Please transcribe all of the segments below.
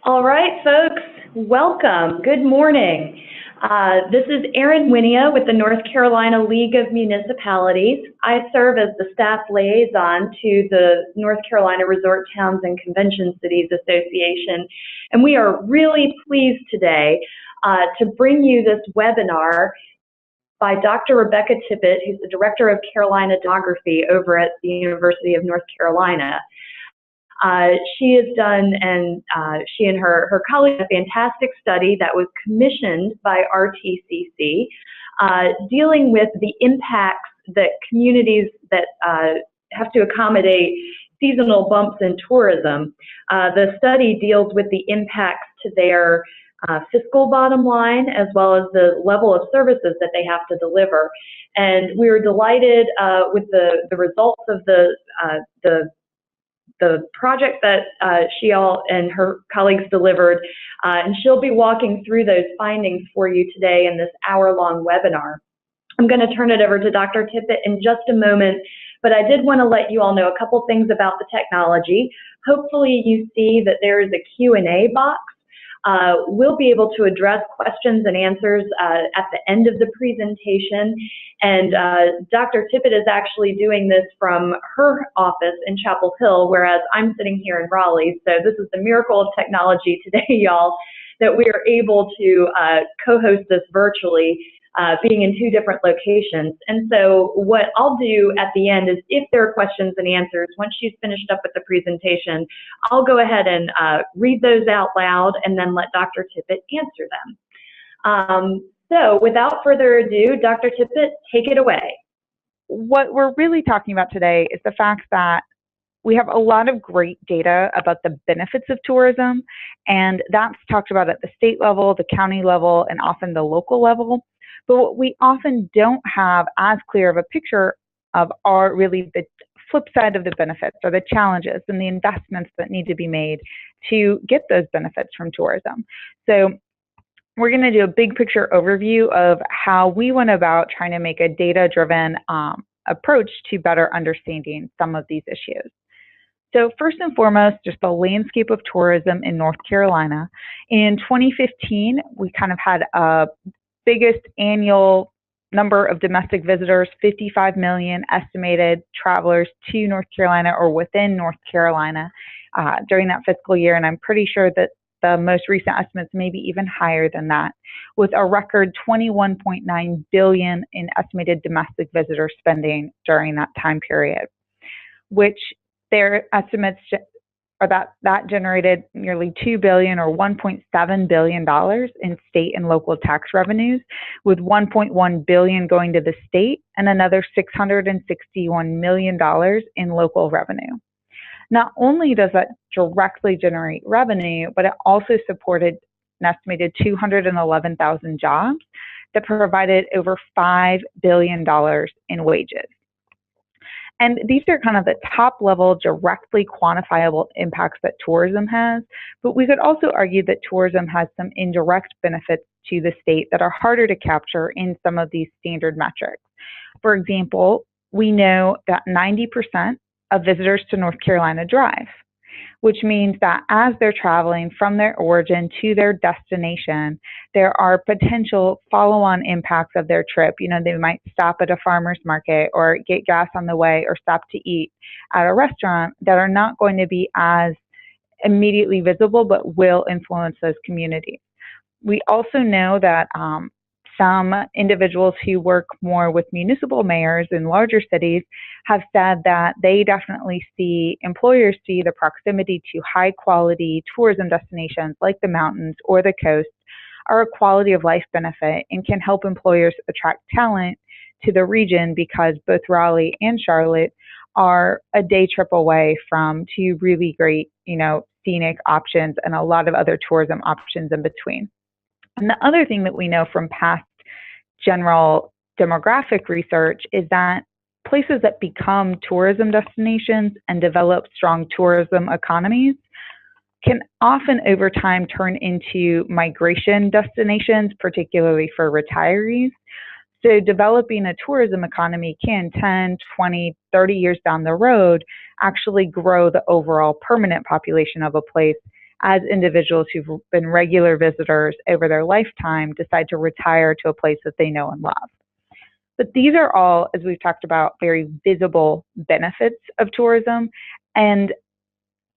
All right, folks, welcome. Good morning. This is Erin Winia with the North Carolina League of Municipalities. I serve as the staff liaison to the North Carolina Resort Towns and Convention Cities Association, and we are really pleased today to bring you this webinar by Dr. Rebecca Tippett, who's the Director of Carolina Demography over at the University of North Carolina. She has done, and she and her colleagues, a fantastic study that was commissioned by RTCC, dealing with the impacts that communities that have to accommodate seasonal bumps in tourism. The study deals with the impacts to their fiscal bottom line, as well as the level of services that they have to deliver. And we were delighted with the results of the project that she and her colleagues delivered, and she'll be walking through those findings for you today in this hour-long webinar. I'm going to turn it over to Dr. Tippett in just a moment, but I did want to let you all know a couple things about the technology. Hopefully you see that there is a Q&A box. We'll be able to address questions and answers at the end of the presentation. And Dr. Tippett is actually doing this from her office in Chapel Hill, whereas I'm sitting here in Raleigh. So this is the miracle of technology today, y'all, that we are able to co-host this virtually, being in two different locations. And so what I'll do at the end is, if there are questions and answers, once she's finished up with the presentation, I'll go ahead and read those out loud and then let Dr. Tippett answer them. So without further ado, Dr. Tippett, take it away. What we're really talking about today is the fact that we have a lot of great data about the benefits of tourism, and that's talked about at the state level, the county level, and often the local level. But what we often don't have as clear of a picture of are really the flip side of the benefits, or the challenges and the investments that need to be made to get those benefits from tourism. So we're going to do a big picture overview of how we went about trying to make a data-driven approach to better understanding some of these issues. So first and foremost, just the landscape of tourism in North Carolina. In 2015, we kind of had a biggest annual number of domestic visitors, 55 million estimated travelers to North Carolina or within North Carolina during that fiscal year. And I'm pretty sure that the most recent estimates may be even higher than that, with a record $21.9 billion in estimated domestic visitor spending during that time period, which their estimates are that generated nearly $2 billion or $1.7 billion in state and local tax revenues, with $1.1 billion going to the state and another $661 million in local revenue. Not only does that directly generate revenue, but it also supported an estimated 211,000 jobs that provided over $5 billion in wages. And these are kind of the top level directly quantifiable impacts that tourism has, but we could also argue that tourism has some indirect benefits to the state that are harder to capture in some of these standard metrics. For example, we know that 90% of visitors to North Carolina drive, which means that as they're traveling from their origin to their destination, there are potential follow-on impacts of their trip. You know, they might stop at a farmer's market or get gas on the way or stop to eat at a restaurant that are not going to be as immediately visible, but will influence those communities. We also know that some individuals who work more with municipal mayors in larger cities have said that they definitely see, employers see the proximity to high quality tourism destinations like the mountains or the coast are a quality of life benefit and can help employers attract talent to the region, because both Raleigh and Charlotte are a day trip away from two really great, scenic options and a lot of other tourism options in between. And the other thing that we know from past general demographic research is that places that become tourism destinations and develop strong tourism economies can often over time turn into migration destinations, particularly for retirees. So developing a tourism economy can 10, 20, 30 years down the road actually grow the overall permanent population of a place as individuals who've been regular visitors over their lifetime decide to retire to a place that they know and love. But these are all, as we've talked about, very visible benefits of tourism. And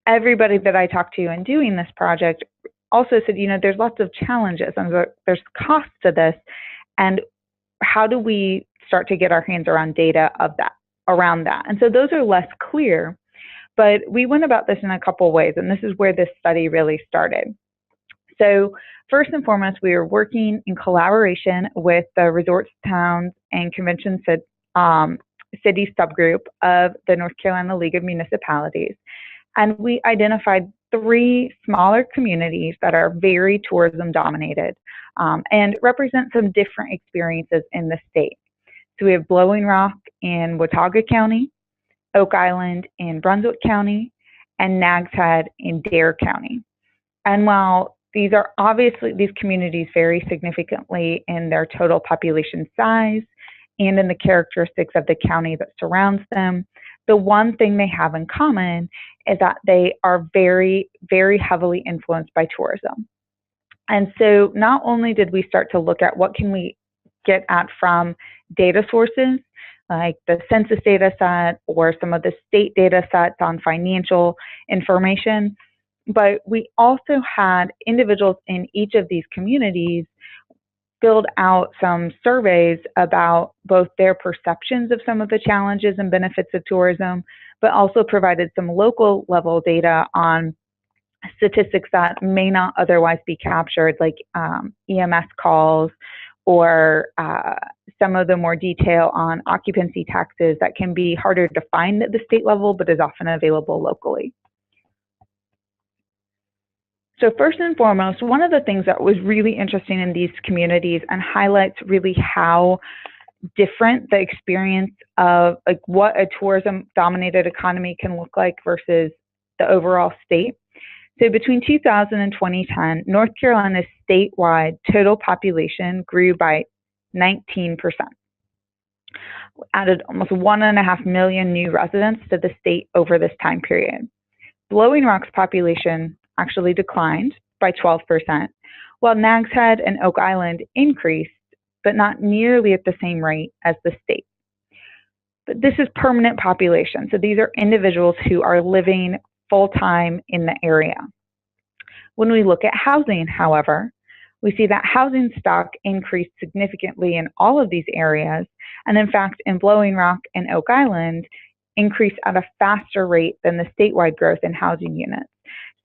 everybody that I talked to in doing this project also said, there's lots of challenges and there's costs to this. And how do we start to get our hands around data around that? And so those are less clear, but we went about this in a couple of ways, and this is where this study really started. So first and foremost, we were working in collaboration with the Resorts, Towns, and Convention City subgroup of the North Carolina League of Municipalities. And we identified 3 smaller communities that are very tourism dominated and represent some different experiences in the state. So we have Blowing Rock in Watauga County, Oak Island in Brunswick County, and Nags Head in Dare County. And while these communities vary significantly in their total population size and in the characteristics of the county that surrounds them, the one thing they have in common is that they are very, very heavily influenced by tourism. And so not only did we start to look at what can we get at from data sources, like the census data set or some of the state data sets on financial information, but we also had individuals in each of these communities filled out some surveys about both their perceptions of some of the challenges and benefits of tourism, but also provided some local level data on statistics that may not otherwise be captured, like EMS calls or some of the more detail on occupancy taxes that can be harder to find at the state level, but is often available locally. So first and foremost, one of the things that was really interesting in these communities and highlights really how different the experience of what a tourism dominated economy can look like versus the overall state. So between 2000 and 2010, North Carolina's statewide total population grew by 19%. Added almost 1.5 million new residents to the state over this time period. Blowing Rock's population actually declined by 12%, while Nags Head and Oak Island increased, but not nearly at the same rate as the state. But this is permanent population, so these are individuals who are living full-time in the area. When we look at housing, however, we see that housing stock increased significantly in all of these areas, and in fact, in Blowing Rock and Oak Island, increased at a faster rate than the statewide growth in housing units.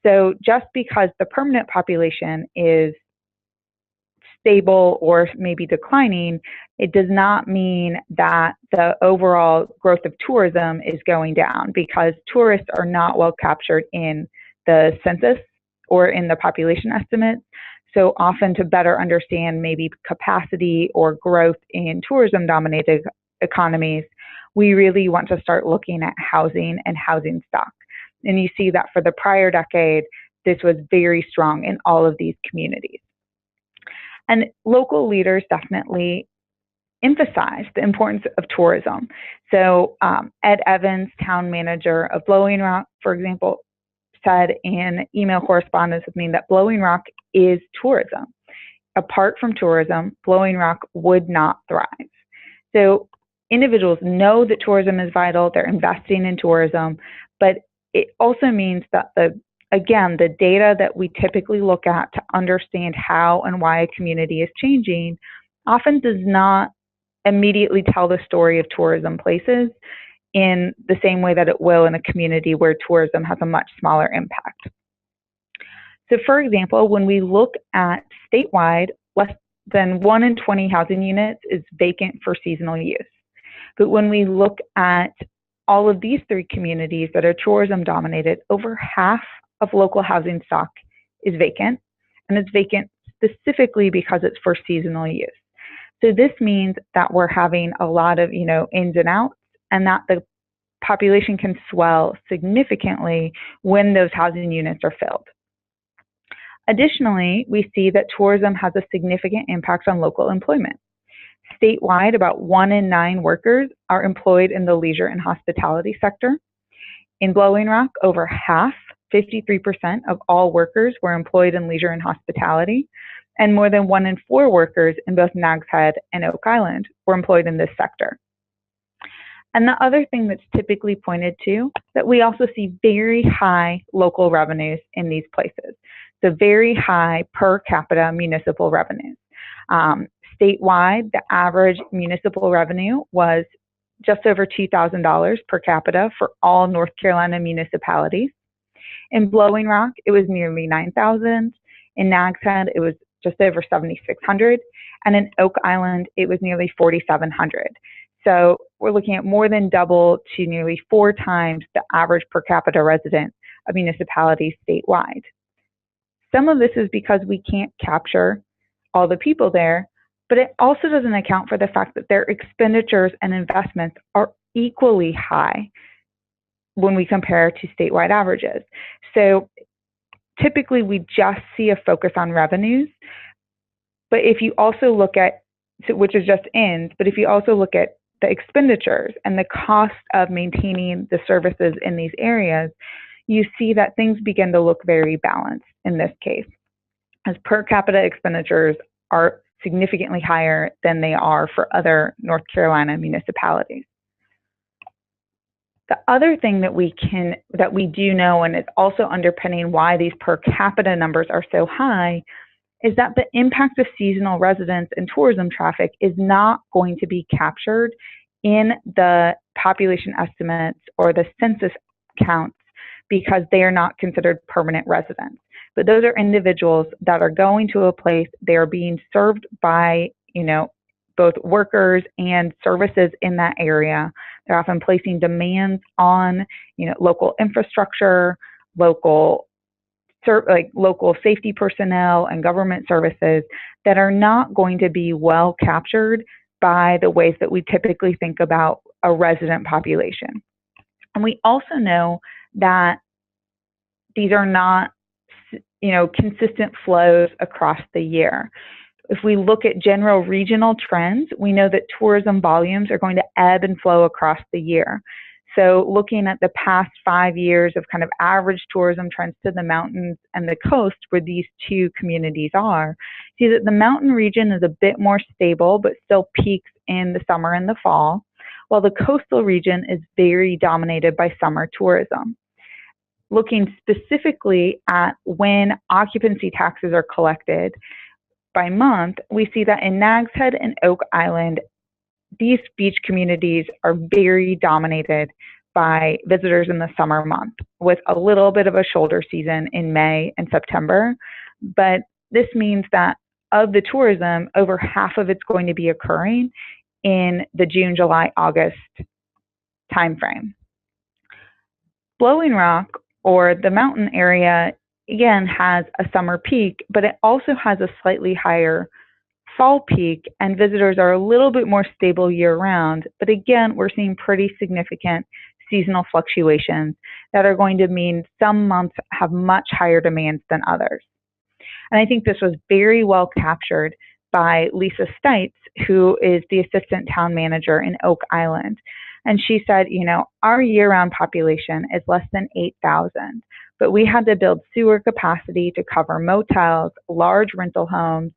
So just because the permanent population is stable or maybe declining, it does not mean that the overall growth of tourism is going down, because tourists are not well captured in the census or in the population estimates. So often, to better understand maybe capacity or growth in tourism-dominated economies, we really want to start looking at housing and housing stock. And you see that for the prior decade, this was very strong in all of these communities. And local leaders definitely emphasized the importance of tourism. So Ed Evans, town manager of Blowing Rock, for example, said in email correspondence with me that Blowing Rock is tourism. Apart from tourism, Blowing Rock would not thrive. So individuals know that tourism is vital, they're investing in tourism, but it also means that the data that we typically look at to understand how and why a community is changing often does not immediately tell the story of tourism places in the same way that it will in a community where tourism has a much smaller impact. So for example, when we look at statewide, less than 1 in 20 housing units is vacant for seasonal use. But when we look at all of these 3 communities that are tourism dominated, over half of local housing stock is vacant, and it's vacant specifically because it's for seasonal use. So this means that we're having a lot of, ins and outs, and that the population can swell significantly when those housing units are filled. Additionally, we see that tourism has a significant impact on local employment. Statewide, about 1 in 9 workers are employed in the leisure and hospitality sector. In Blowing Rock, over half 53% of all workers were employed in leisure and hospitality, and more than 1 in 4 workers in both Nags Head and Oak Island were employed in this sector. And the other thing that's typically pointed to, that we also see very high local revenues in these places. So very high per capita municipal revenues. Statewide, the average municipal revenue was just over $2,000 per capita for all North Carolina municipalities. In Blowing Rock, it was nearly $9,000. In Nags Head, it was just over $7,600. And in Oak Island, it was nearly $4,700. So we're looking at more than double to nearly 4 times the average per capita resident of municipalities statewide. Some of this is because we can't capture all the people there, but it also doesn't account for the fact that their expenditures and investments are equally high when we compare to statewide averages. So typically we just see a focus on revenues, but if you also look at, which is just ends, but if you also look at the expenditures and the cost of maintaining the services in these areas, you see that things begin to look very balanced in this case, as per capita expenditures are significantly higher than they are for other North Carolina municipalities. The other thing that we do know, and it's also underpinning why these per capita numbers are so high, is that the impact of seasonal residents and tourism traffic is not going to be captured in the population estimates or the census counts because they are not considered permanent residents. But those are individuals that are going to a place, they are being served by, both workers and services in that area. They're often placing demands on, local infrastructure, local safety personnel and government services that are not going to be well captured by the ways that we typically think about a resident population. And we also know that these are not, consistent flows across the year. If we look at general regional trends, we know that tourism volumes are going to ebb and flow across the year. So looking at the past 5 years of kind of average tourism trends to the mountains and the coast where these two communities are, see that the mountain region is a bit more stable but still peaks in the summer and the fall, while the coastal region is very dominated by summer tourism. Looking specifically at when occupancy taxes are collected by month, we see that in Nags Head and Oak Island, these beach communities are very dominated by visitors in the summer month, with a little bit of a shoulder season in May and September. But this means that of the tourism, over half of it's going to be occurring in the June, July, August timeframe. Blowing Rock, or the mountain area, again, has a summer peak, but it also has a slightly higher fall peak, and visitors are a little bit more stable year-round. But again, we're seeing pretty significant seasonal fluctuations that are going to mean some months have much higher demands than others. And I think this was very well captured by Lisa Stites, who is the assistant town manager in Oak Island. And she said, our year-round population is less than 8,000, but we had to build sewer capacity to cover motels, large rental homes,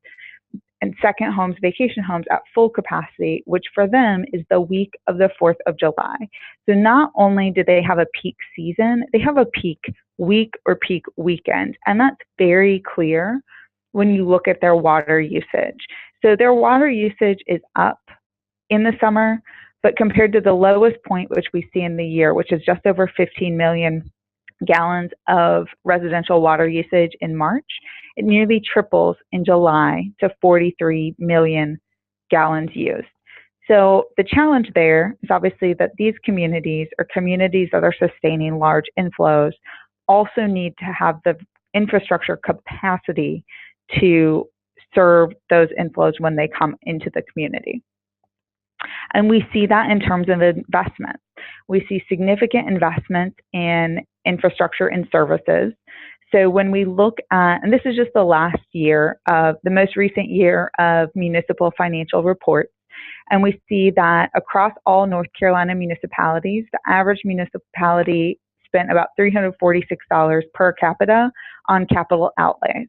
and second homes, vacation homes at full capacity, which for them is the week of the 4th of July. So not only do they have a peak season, they have a peak week or peak weekend. And that's very clear when you look at their water usage. So their water usage is up in the summer, but compared to the lowest point, which we see in the year, which is just over 15 million gallons of residential water usage in March, it nearly triples in July to 43 million gallons used. So the challenge there is obviously that these communities, or communities that are sustaining large inflows, also need to have the infrastructure capacity to serve those inflows when they come into the community. And we see that in terms of investments. We see significant investments in infrastructure and services. So when we look at, and this is just the last year of the most recent year of municipal financial reports, and we see that across all North Carolina municipalities, the average municipality spent about $346 per capita on capital outlays.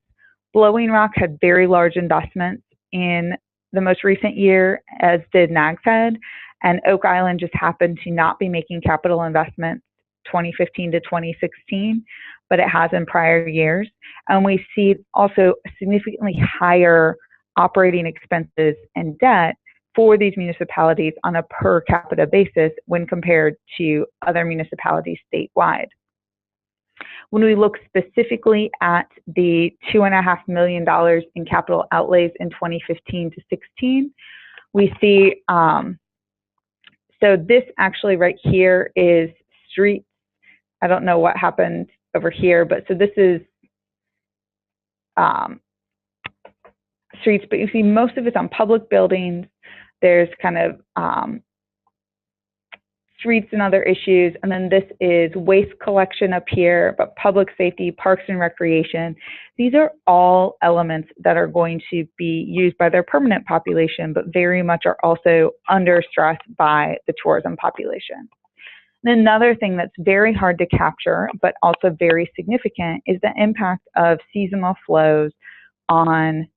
Blowing Rock had very large investments in the most recent year, as did Nags Head, and Oak Island just happened to not be making capital investments 2015 to 2016, but it has in prior years. And we see also significantly higher operating expenses and debt for these municipalities on a per capita basis when compared to other municipalities statewide. When we look specifically at the $2.5 million in capital outlays in 2015 to 16, we see, so this actually right here is streets. I don't know what happened over here, but so this is streets, but you see most of it's on public buildings. There's kind of streets and other issues, and then this is waste collection up here, but public safety, parks and recreation. These are all elements that are going to be used by their permanent population, but very much are also under stress by the tourism population. And another thing that's very hard to capture, but also very significant, is the impact of seasonal flows on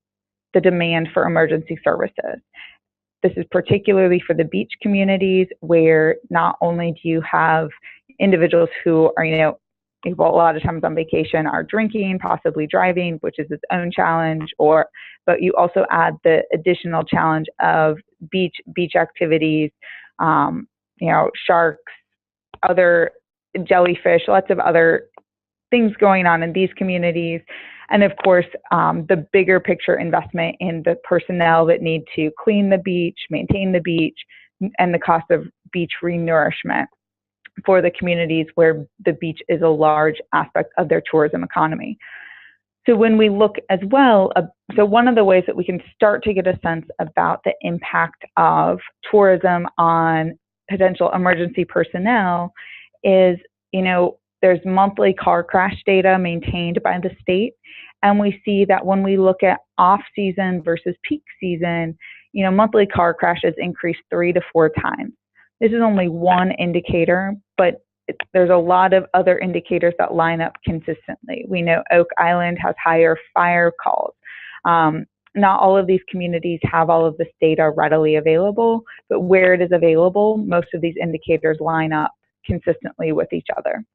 the demand for emergency services. This is particularly for the beach communities, where not only do you have individuals who are, a lot of times on vacation are drinking, possibly driving, which is its own challenge, but you also add the additional challenge of beach activities, sharks, other jellyfish, lots of other things going on in these communities. And of course, the bigger picture investment in the personnel that need to clean the beach, maintain the beach, and the cost of beach renourishment for the communities where the beach is a large aspect of their tourism economy. So when we look as well, so one of the ways that we can start to get a sense about the impact of tourism on potential emergency personnel is, there's monthly car crash data maintained by the state. And we see that when we look at off-season versus peak season, monthly car crashes increase 3 to 4 times. This is only one indicator, but there's a lot of other indicators that line up consistently. We know Oak Island has higher fire calls. Not all of these communities have all of this data readily available, but where it is available, most of these indicators line up consistently with each other.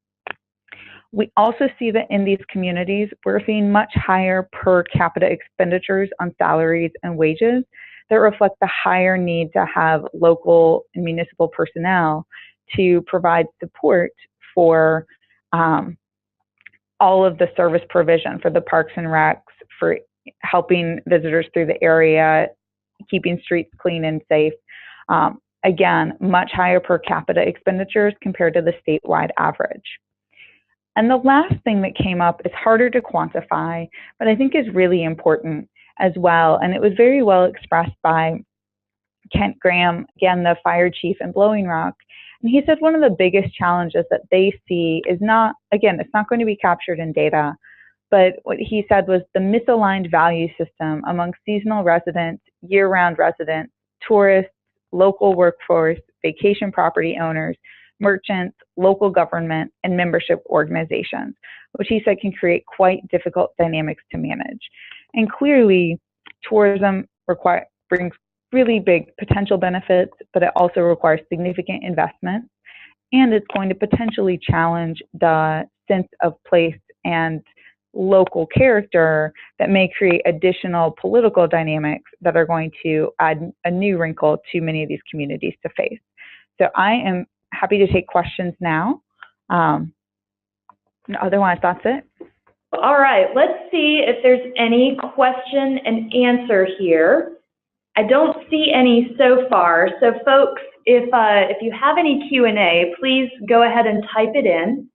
We also see that in these communities, we're seeing much higher per capita expenditures on salaries and wages that reflect the higher need to have local and municipal personnel to provide support for all of the service provision for the parks and recs, for helping visitors through the area, keeping streets clean and safe. Again, much higher per capita expenditures compared to the statewide average. And the last thing that came up is harder to quantify, but I think is really important as well. And it was very well expressed by Kent Graham, again, the fire chief in Blowing Rock. And he said one of the biggest challenges that they see is not, again, it's not going to be captured in data, but what he said was the misaligned value system among seasonal residents, year-round residents, tourists, local workforce, vacation property owners, merchants, local government, and membership organizations, which he said can create quite difficult dynamics to manage. And clearly, tourism brings really big potential benefits, but it also requires significant investment, and it's going to potentially challenge the sense of place and local character that may create additional political dynamics that are going to add a new wrinkle to many of these communities to face. So I am happy to take questions now. Otherwise, that's it. All right, let's see if there's any question and answer here. I don't see any so far. So folks, if you have any Q&A, please go ahead and type it in.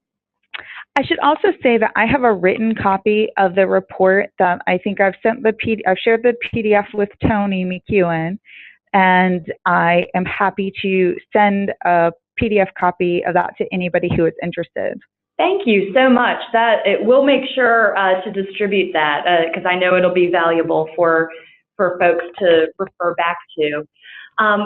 I should also say that I have a written copy of the report that I think I've shared the PDF with Tony McEwen, and I am happy to send a PDF copy of that to anybody who is interested. Thank you so much. We'll make sure to distribute that because I know it'll be valuable for folks to refer back to.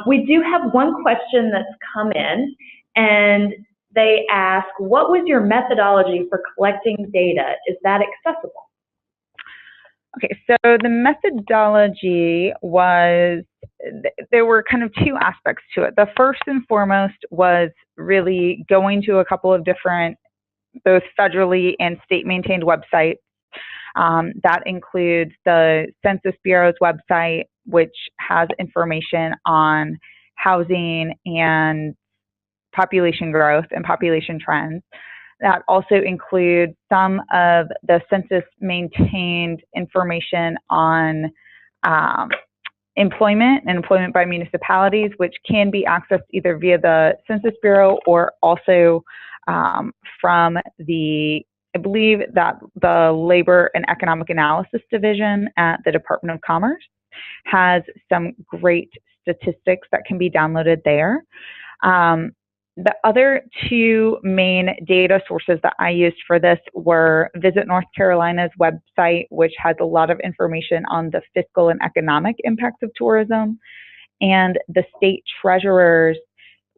We do have one question that's come in, and they ask, what was your methodology for collecting data? Is that accessible? Okay, so the methodology was, there were kind of two aspects to it. The first and foremost was really going to a couple of different, both federally and state maintained websites. That includes the Census Bureau's website, which has information on housing and population growth and population trends. That also includes some of the census maintained information on employment and employment by municipalities, which can be accessed either via the Census Bureau or also from the, I believe that the Labor and Economic Analysis Division at the Department of Commerce has some great statistics that can be downloaded there. The other two main data sources that I used for this were Visit North Carolina's website, which has a lot of information on the fiscal and economic impacts of tourism, and the state treasurer's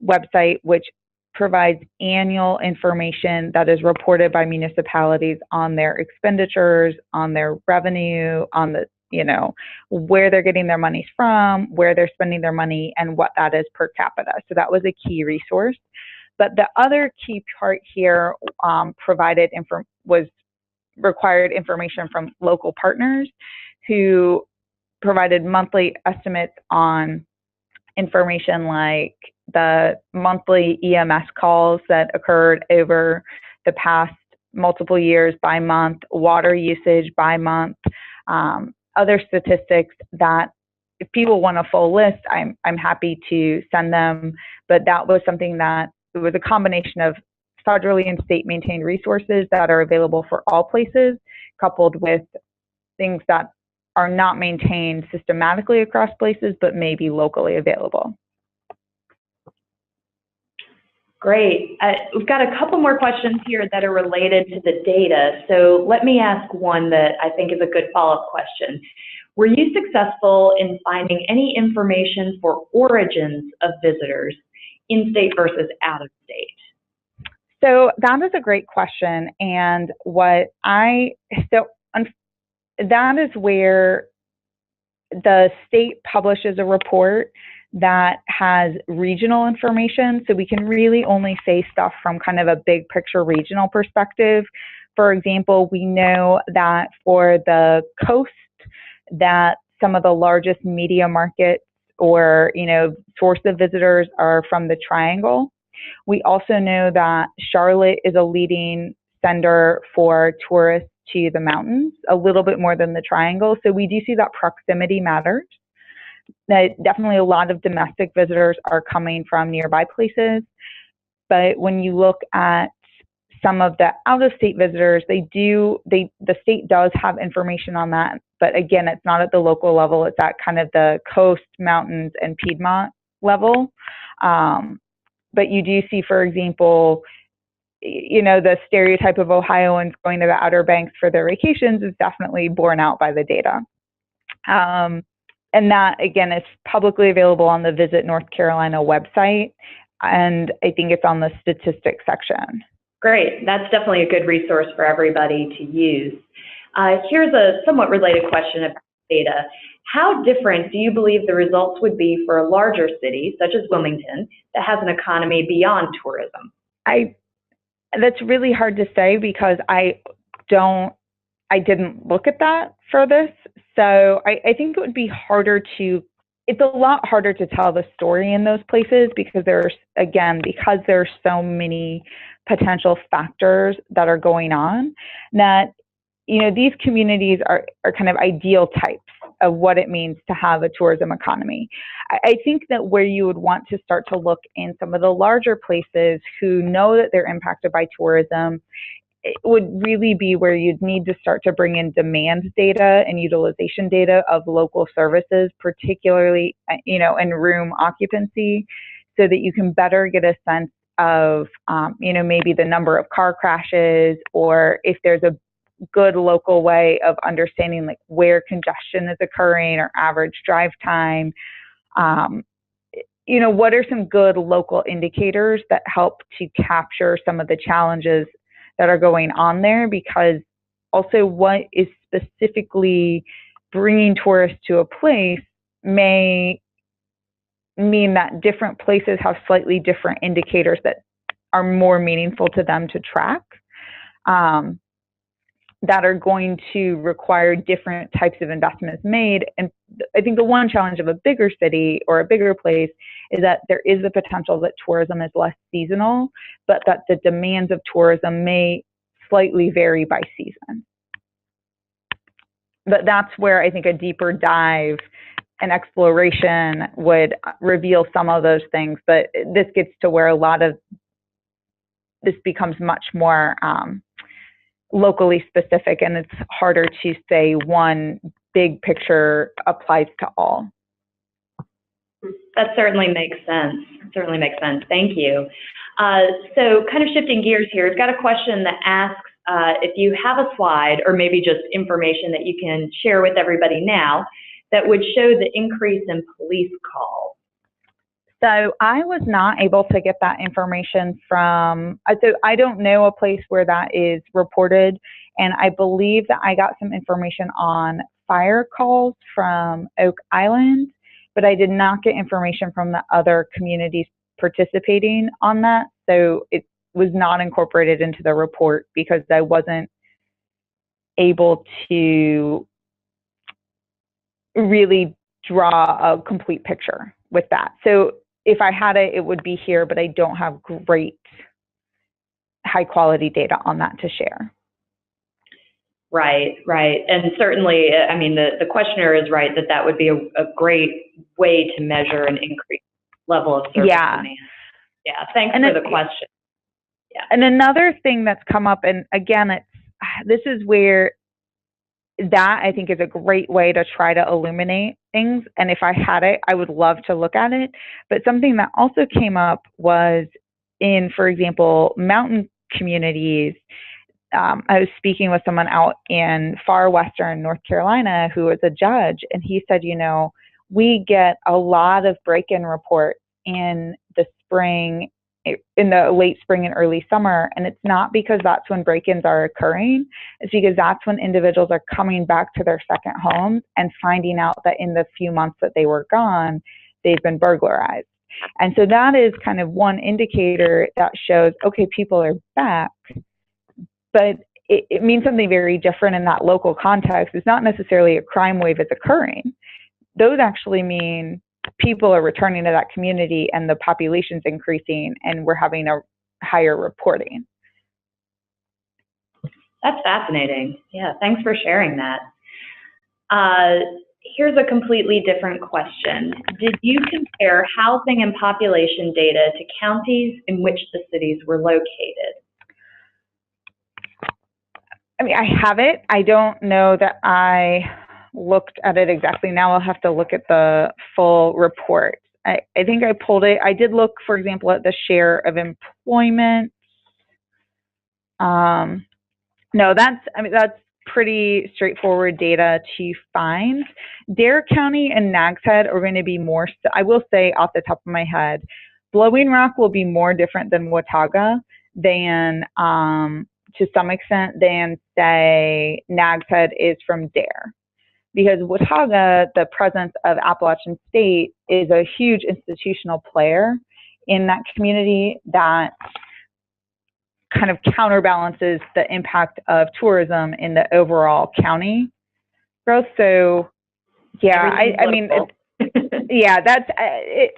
website, which provides annual information that is reported by municipalities on their expenditures, on their revenue, on the, where they're getting their monies from, where they're spending their money, and what that is per capita. So that was a key resource. But the other key part here required information from local partners who provided monthly estimates on information like the monthly EMS calls that occurred over the past multiple years by month, water usage by month, other statistics that if people want a full list, I'm happy to send them, but that was something that it was a combination of federally and state maintained resources that are available for all places, coupled with things that are not maintained systematically across places, but may be locally available. Great. We've got a couple more questions here that are related to the data. So let me ask one that I think is a good follow-up question. Were you successful in finding any information for origins of visitors in-state versus out-of-state? So that is a great question. And that is where the state publishes a report that has regional information. So we can really only say stuff from kind of a big picture regional perspective. For example, we know that for the coast, that some of the largest media markets or, source of visitors are from the Triangle. We also know that Charlotte is a leading sender for tourists to the mountains, a little bit more than the Triangle. So we do see that proximity matters. That definitely a lot of domestic visitors are coming from nearby places. But when you look at some of the out-of-state visitors, the state does have information on that. But again, it's not at the local level. It's at kind of the coast, mountains, and Piedmont level. But you do see, for example, the stereotype of Ohioans going to the Outer Banks for their vacations is definitely borne out by the data. And that, again, is publicly available on the Visit North Carolina website, and I think it's on the statistics section. Great. That's definitely a good resource for everybody to use. Here's a somewhat related question about data. How different do you believe the results would be for a larger city, such as Wilmington, that has an economy beyond tourism? That's really hard to say because I didn't look at that for this. So I think it would be it's a lot harder to tell the story in those places because there's so many potential factors that are going on that, these communities are kind of ideal types of what it means to have a tourism economy. I think that where you would want to start to look in some of the larger places who know that they're impacted by tourism, it would really be where you'd need to start to bring in demand data and utilization data of local services, particularly, in room occupancy, so that you can better get a sense of, maybe the number of car crashes, or if there's a good local way of understanding like where congestion is occurring or average drive time. what are some good local indicators that help to capture some of the challenges that are going on there? Because also what is specifically bringing tourists to a place may mean that different places have slightly different indicators that are more meaningful to them to track, that are going to require different types of investments made. And I think the one challenge of a bigger city or a bigger place is that there is the potential that tourism is less seasonal, but that the demands of tourism may slightly vary by season. But that's where I think a deeper dive and exploration would reveal some of those things. But this gets to where a lot of this becomes much more locally specific, and it's harder to say one big picture applies to all. That certainly makes sense. Certainly makes sense. Thank you. So kind of shifting gears here, I've got a question that asks if you have a slide or maybe just information that you can share with everybody now that would show the increase in police calls. So I was not able to get that information from, so I don't know a place where that is reported, and I believe that I got some information on fire calls from Oak Island, but I did not get information from the other communities participating on that, so it was not incorporated into the report because I wasn't able to really draw a complete picture with that. So if I had it, it would be here, but I don't have great high quality data on that to share. Right, right. And certainly, I mean, the questioner is right that that would be a great way to measure an increased level of service demand. Yeah, thanks for the question. Yeah. And another thing that's come up, and again, this is where that I think is a great way to try to illuminate things. And if I had it, I would love to look at it. But something that also came up was in, for example, mountain communities. I was speaking with someone out in far western North Carolina who was a judge, and he said, we get a lot of break-in reports in the spring, in the late spring and early summer, and it's not because that's when break-ins are occurring, it's because that's when individuals are coming back to their second homes and finding out that in the few months that they were gone, they've been burglarized. And so that is kind of one indicator that shows, okay, people are back, but it means something very different in that local context. It's not necessarily a crime wave is occurring. Those actually mean people are returning to that community and the population's increasing and we're having a higher reporting. That's fascinating. Yeah, thanks for sharing that. Here's a completely different question. Did you compare housing and population data to counties in which the cities were located? I mean, I have it. I don't know that I looked at it exactly. Now I'll have to look at the full report. I think I pulled it. I did look, for example, at the share of employment. No, that's pretty straightforward data to find. Dare County and Nags Head are going to be more, I will say off the top of my head, Blowing Rock will be more different than Watauga than, to some extent, than say Nags Head is from Dare. Because Watauga, the presence of Appalachian State is a huge institutional player in that community that kind of counterbalances the impact of tourism in the overall county growth. So, yeah, I mean, yeah,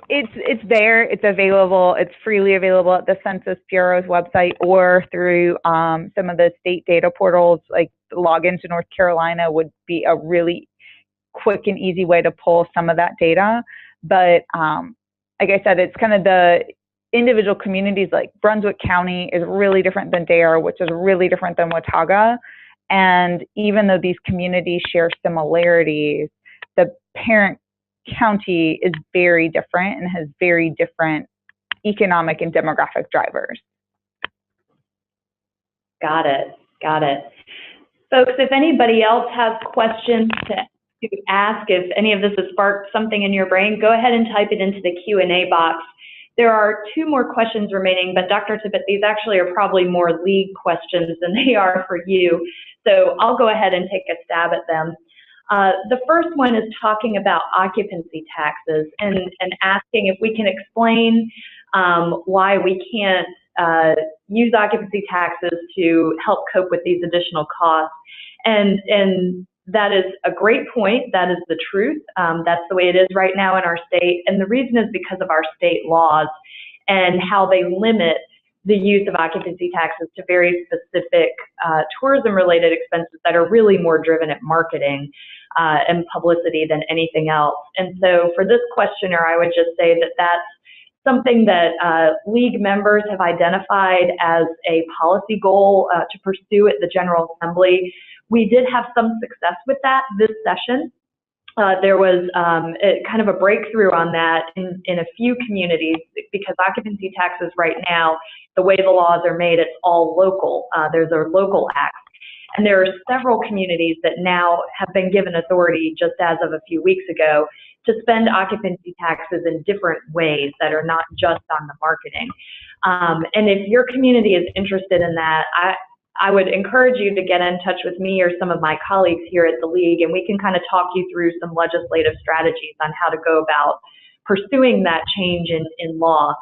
it's there, it's available, it's freely available at the Census Bureau's website or through some of the state data portals. Like login to North Carolina would be a really quick and easy way to pull some of that data. But like I said, it's kind of the individual communities. Like Brunswick County is really different than Dare, which is really different than Watauga. And even though these communities share similarities, the parent county is very different and has very different economic and demographic drivers. Got it. Got it. Folks, if anybody else has questions to to ask if any of this has sparked something in your brain, go ahead and type it into the Q&A box. There are 2 more questions remaining, but Dr. Tippett, these actually are probably more league questions than they are for you. So I'll go ahead and take a stab at them. The first one is talking about occupancy taxes and asking if we can explain why we can't use occupancy taxes to help cope with these additional costs. And that is a great point. That is the truth. That's the way it is right now in our state. And the reason is because of our state laws and how they limit the use of occupancy taxes to very specific tourism-related expenses that are really more driven at marketing and publicity than anything else. And so for this questioner, I would just say that that's something that league members have identified as a policy goal to pursue at the General Assembly. We did have some success with that this session. There was kind of a breakthrough on that in a few communities because occupancy taxes right now, the way the laws are made, it's all local. There's a local act. And there are several communities that now have been given authority just as of a few weeks ago to spend occupancy taxes in different ways that are not just on the marketing. And if your community is interested in that, I would encourage you to get in touch with me or some of my colleagues here at the League, and we can kind of talk you through some legislative strategies on how to go about pursuing that change in law.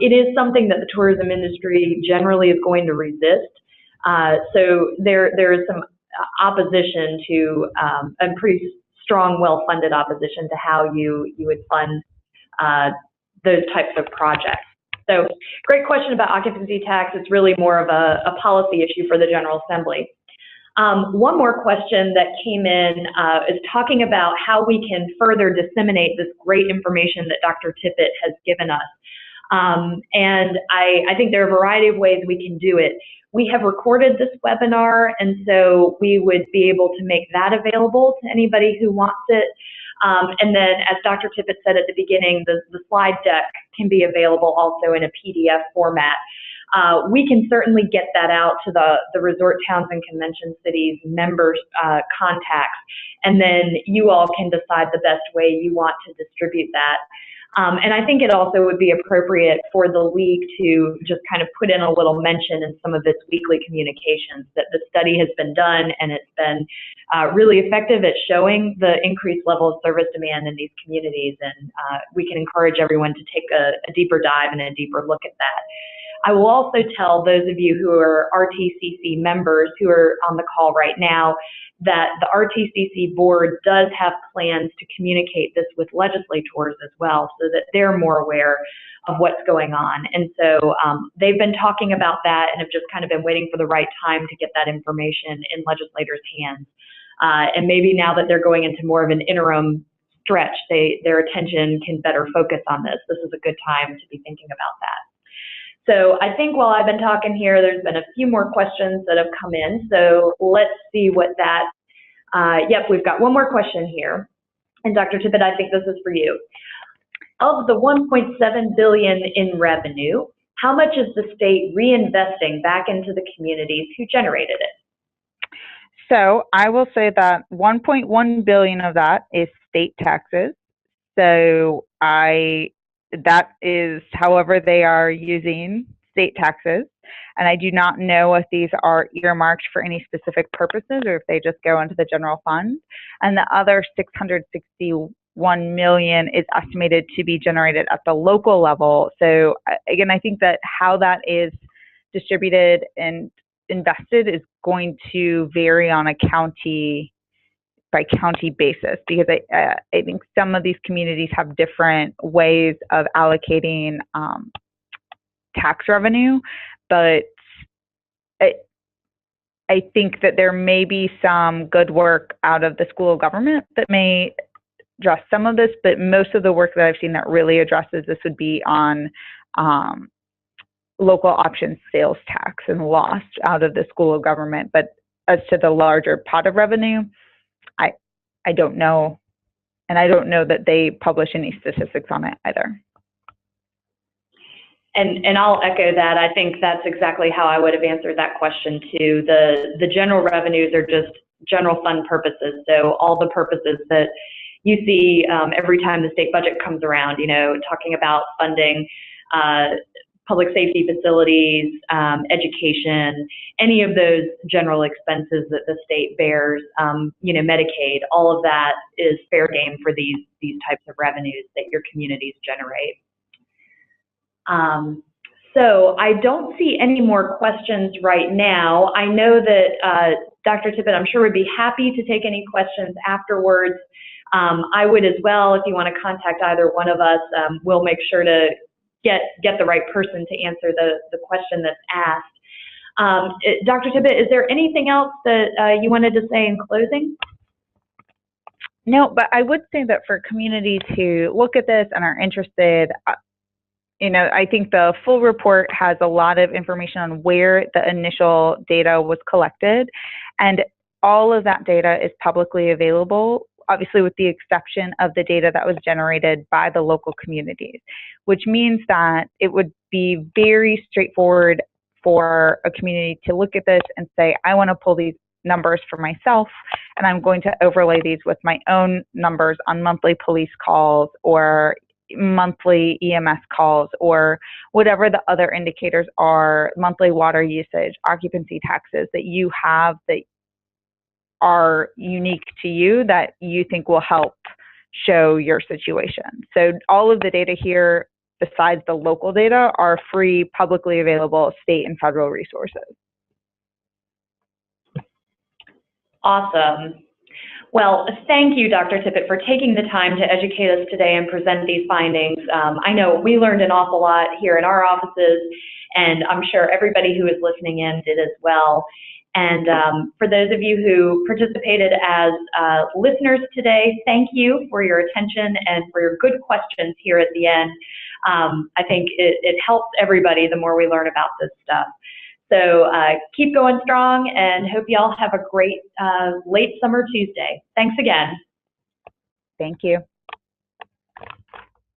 It is something that the tourism industry generally is going to resist. So there is some opposition to, a pretty strong, well-funded opposition to how you would fund those types of projects. So great question about occupancy tax. It's really more of a policy issue for the General Assembly. One more question that came in is talking about how we can further disseminate this great information that Dr. Tippett has given us. And I think there are a variety of ways we can do it. We have recorded this webinar, and so we would be able to make that available to anybody who wants it. And then, as Dr. Tippett said at the beginning, the slide deck can be available also in a PDF format. We can certainly get that out to the resort towns and convention cities members' contacts, and then you all can decide the best way you want to distribute that. And I think it also would be appropriate for the League to just kind of put in a little mention in some of its weekly communications that the study has been done and it's been really effective at showing the increased level of service demand in these communities. And we can encourage everyone to take a deeper dive and a deeper look at that. I will also tell those of you who are RTCC members who are on the call right now that the RTCC board does have plans to communicate this with legislators as well so that they're more aware of what's going on. And so they've been talking about that and have just kind of been waiting for the right time to get that information in legislators' hands. And maybe now that they're going into more of an interim stretch, their attention can better focus on this. This is a good time to be thinking about that. So I think while I've been talking here, there's been a few more questions that have come in. So let's see what that, yep, we've got one more question here. And Dr. Tippett, I think this is for you. Of the $1.7 billion in revenue, how much is the state reinvesting back into the communities who generated it? So I will say that 1.1 billion of that is state taxes. So that is however they are using state taxes. And I do not know if these are earmarked for any specific purposes or if they just go into the general fund. And the other 661 million is estimated to be generated at the local level. So again, I think that how that is distributed and invested is going to vary on a county by county basis, because I think some of these communities have different ways of allocating tax revenue, but I think that there may be some good work out of the school of government that may address some of this, but most of the work that I've seen that really addresses this would be on local option sales tax and loss out of the school of government. But as to the larger pot of revenue, I don't know, and I don't know that they publish any statistics on it either. And I'll echo that. I think that's exactly how I would have answered that question too. The general revenues are just general fund purposes. So all the purposes that you see every time the state budget comes around, you know, talking about funding public safety facilities, education, any of those general expenses that the state bears, you know, Medicaid, all of that is fair game for these types of revenues that your communities generate. So I don't see any more questions right now. I know that Dr. Tippett, I'm sure, would be happy to take any questions afterwards. I would as well. If you want to contact either one of us, we'll make sure to get the right person to answer the question that's asked. Dr. Tippett, is there anything else that you wanted to say in closing? No, but I would say that for communities who look at this and are interested, you know, I think the full report has a lot of information on where the initial data was collected, and all of that data is publicly available, obviously with the exception of the data that was generated by the local communities, which means that it would be very straightforward for a community to look at this and say, I want to pull these numbers for myself, and I'm going to overlay these with my own numbers on monthly police calls or monthly EMS calls or whatever the other indicators are, monthly water usage, occupancy taxes that you have that are unique to you that you think will help show your situation. So all of the data here, besides the local data, are free, publicly available state and federal resources. Awesome. Well, thank you, Dr. Tippett, for taking the time to educate us today and present these findings. I know we learned an awful lot here in our offices, and I'm sure everybody who is listening in did as well. And for those of you who participated as listeners today, thank you for your attention and for your good questions here at the end. I think it helps everybody the more we learn about this stuff. So keep going strong, and hope you all have a great late summer Tuesday. Thanks again. Thank you.